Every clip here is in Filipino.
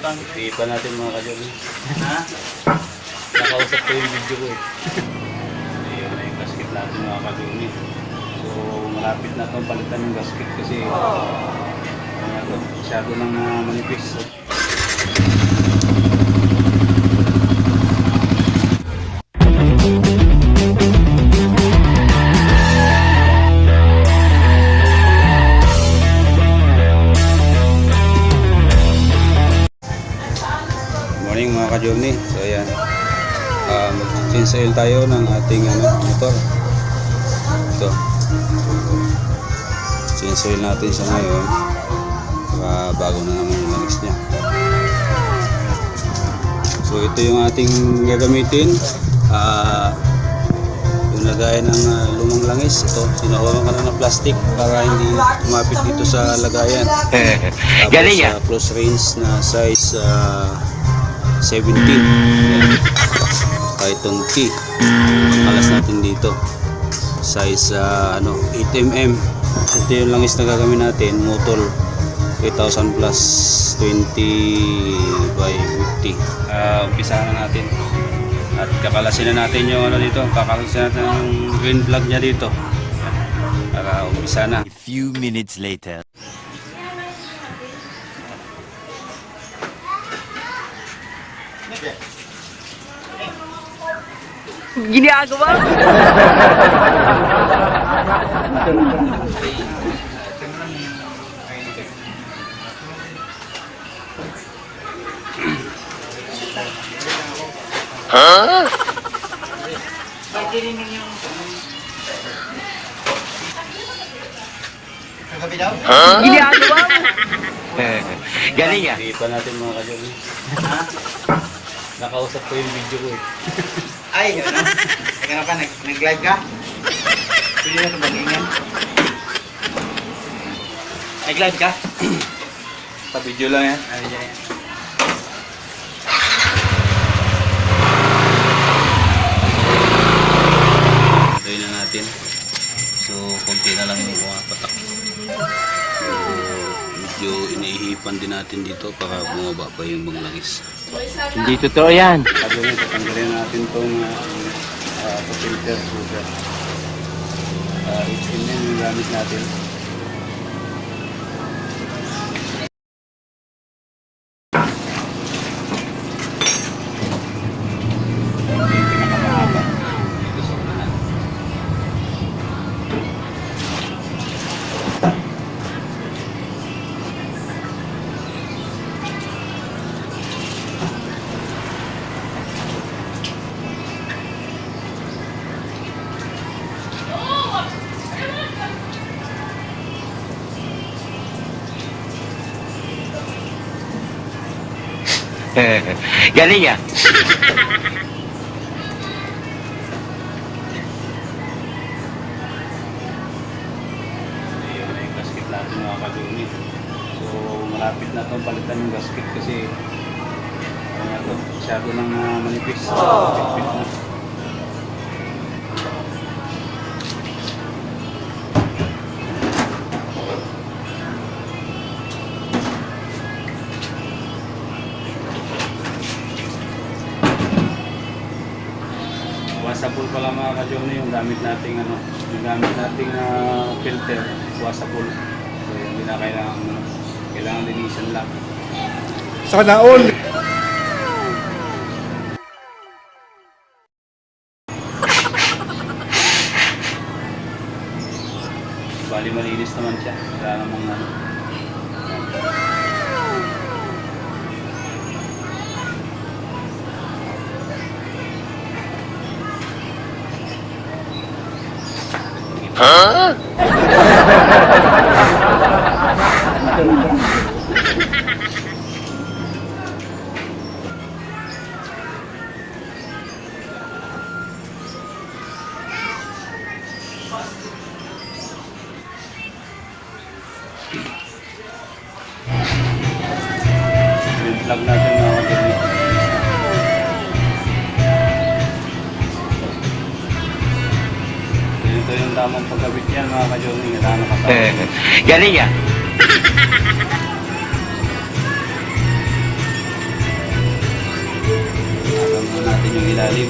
Iipan natin mga ka-Johnny. Ha? Nakausap ko yung video ko eh. Ayun na yung gasket natin mga ka-Johnny. So malapit na itong palitan yung gasket kasi masyado nang manipis. So, morning mga ka-Johnny. So ayan, mag-change oil tayo ng ating motor. Ito, change oil natin siya ngayon para bago na naman yung langis niya. So ito yung ating gagamitin, yung lagayan ng lumang langis. Ito, sinahawan ka na ng plastic para hindi kumapit dito sa lagayan. Tapos close range na size 17. Ayan. Kahit itong T alas natin dito size 8mm. Ito yung langis na gagawin natin, Motol 3000 plus 20 by 50. Umpisahan na natin at kakalasin na natin yung dito, kakalasin natin yung green flag nya dito para umpisa na. A few minutes later. Ginagawa? Huh? Ginagawa? Galing ah. Iipan natin mga ka-Johnny. Ha? Nakausap ko yung video ko eh. Ay, ano? Nagano ka? Nag-live ka? Pwede na ito mag-ingan? Nag-live ka? Sa video lang yan. Ay, yan. Try na natin. So, konti na lang yung mga patak. So, medyo inihipan din natin dito para bumaba pa yung mga langis. Hindi totoo yan. Sabi nyo, tatanggalin natin itong filter sugar. HMM yung gamit natin. Yung pinakamahaba dito sa unahan. Galing ah. Ayun na yung gasket natin mga ka-Johnny. So malapit na itong palitan yung gasket kasi masyado nang manipis. Pit-pit na. Washable pala mga ka-Johnny yung gamit nating filter, washable. So hindi na kailangan linisan lang. Sana all. Bali malinis naman siya. Wala namang Huh? green flag natin mga ka-Johnny. Ito yung tamang pagkabit yan mga ka-Johnny. Galing ah. ilalim.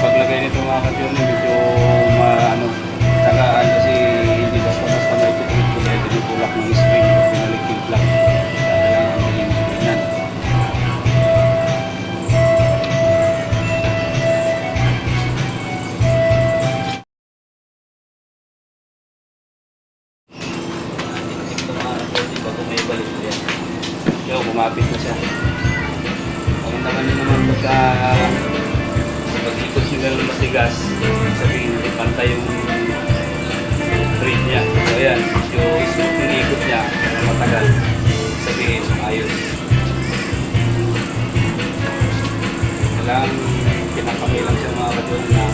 Paglagay nito mga ka-journey, medyo tagaan kasi hindi basta-basta na itutulit ko dahil tinutulak ng spring o pinalik yung plug. Kailangan maging tingnan. Ito mga ka-journey, bago may balik ko yan. Yo, kumapit na siya. Kung naman yun naman pag-ikot nyo gano'n matigas, sabihin hindi pantay yung thread niya. So ayan, yung smooth yung ikot niya, matagal, sabihin ayos. Kailangan kinakamay lang siya mga kadyon na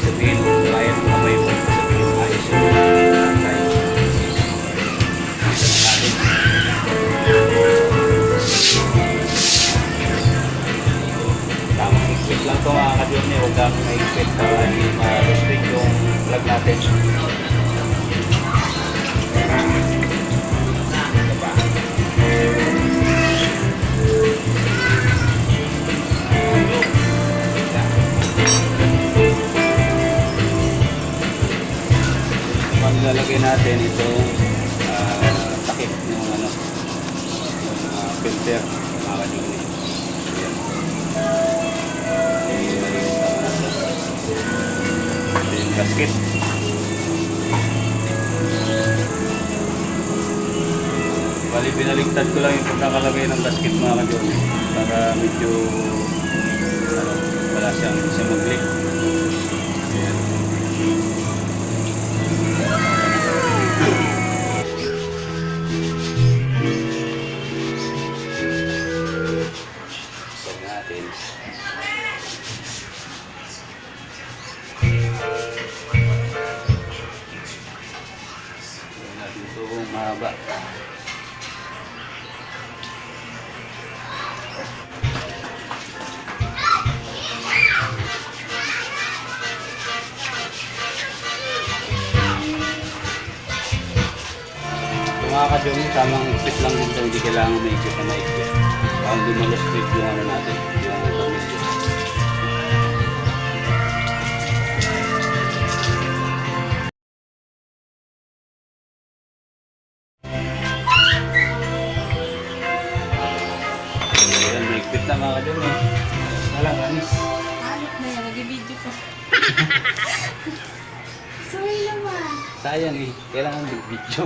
sabihin kaya mo kamay mo, sabihin ayos yung pantay. Isa na natin. Tamang higpit lang ito mga ka-journey, huwag kang mahigpit para hindi ma-restrict yung plug natin. Pag nilalagay natin itong takip ng filter mga ka-journey. Ayan. Ito yung gasket. Bali, binaligtad ko lang yung pagkakalagay ng gasket mga ka-journey para medyo wala siyang mag-leak. Ayan. Sag natin. Gawin natin ito kung mahaba. Ito mga ka-journey, tamang ikit lang dito, hindi kailangan may ikit na maikit. Parang di malustrit yung natin, yung pamilya. Ayan, may ikit na mga ka-journey. Walang anis. Alit na yan, nag-video pa. Sorry naman. Sayang eh, kailangan mag-video.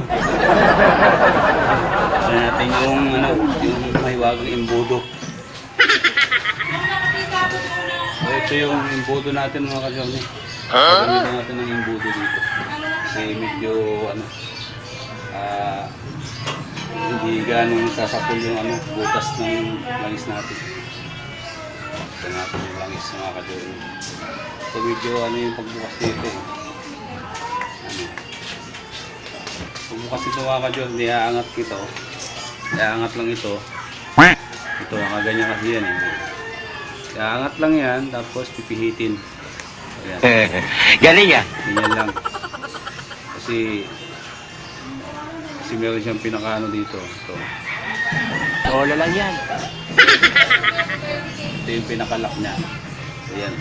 Ito natin yung mahiwagang imbudo. So, ito yung imbudo natin mga ka-journey. Gamitin natin ng imbudo dito. Kasi medyo hindi ganong sasapol yung butas ng langis natin. Ito natin yung langis mga ka-journey. So medyo yung pagbukas dito eh. Pagbukas ito mga ka-journey, iaangat ito. Iaangat lang ito. Ito, ganyan kasi yan eh. Iaangat lang yan, tapos pipihitin. Ayan. Galing ya. Ganyan lang. Kasi meron siyang pinakaano dito. Ito. Wala lang yan. Ito yung pinakalak niya. Ayan.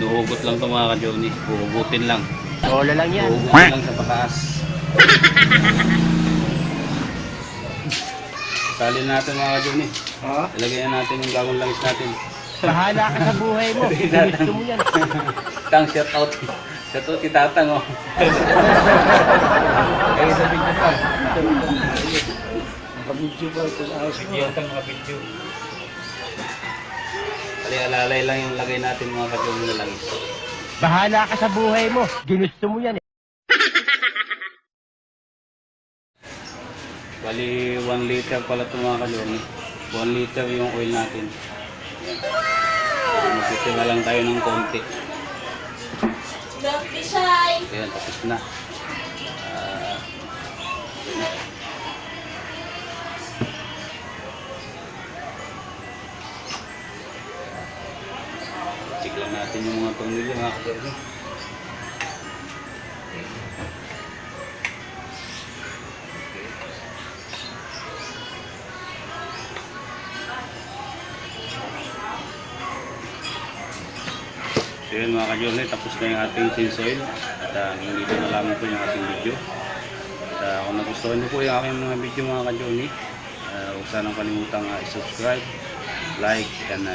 Nuhugot lang ito mga ka-journey. Huhugutin lang. Wala lang yan. Huhugutin lang sa pataas. Salin natin mga ka-journey. Ilagay natin yung gagawin langis natin. Bahala ka sa buhay mo. Gusto mo yan. Tang, shout out. Shout out si Tatang oh. Eh, sabi ko pa. Nakabidyo pa ito sa ayos mo. Nakabidyo. Alalay lang yung lagay natin mga ka-journey na langis. Bahala ka sa buhay mo. Ginusto mo yan eh. Bali 1 liter pala ito mga ka-journey. 1 liter yung oil natin. Magtitira lang tayo ng konti. Don't be shy. Ayan, tapos na. Check lang natin yung mga tornilyo mga ka-journey. yun mga ka-journey, tapos na yung ating change oil. At dito na lamang po yung ating video. At kung nagustuhan niyo po yung aking mga video mga ka-journey, huwag sanang kalimutang i-subscribe, like, and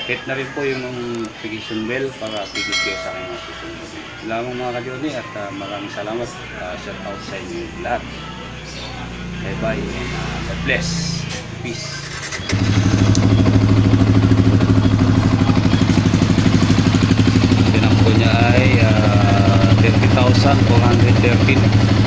hit na rin po yung notification bell para update kayo sa aking mga susunod. Lamang mga ka-journey at maraming salamat. Shout out sa inyo lahat. Bye bye and God bless. Peace. Tinakbo niya ay 30,413.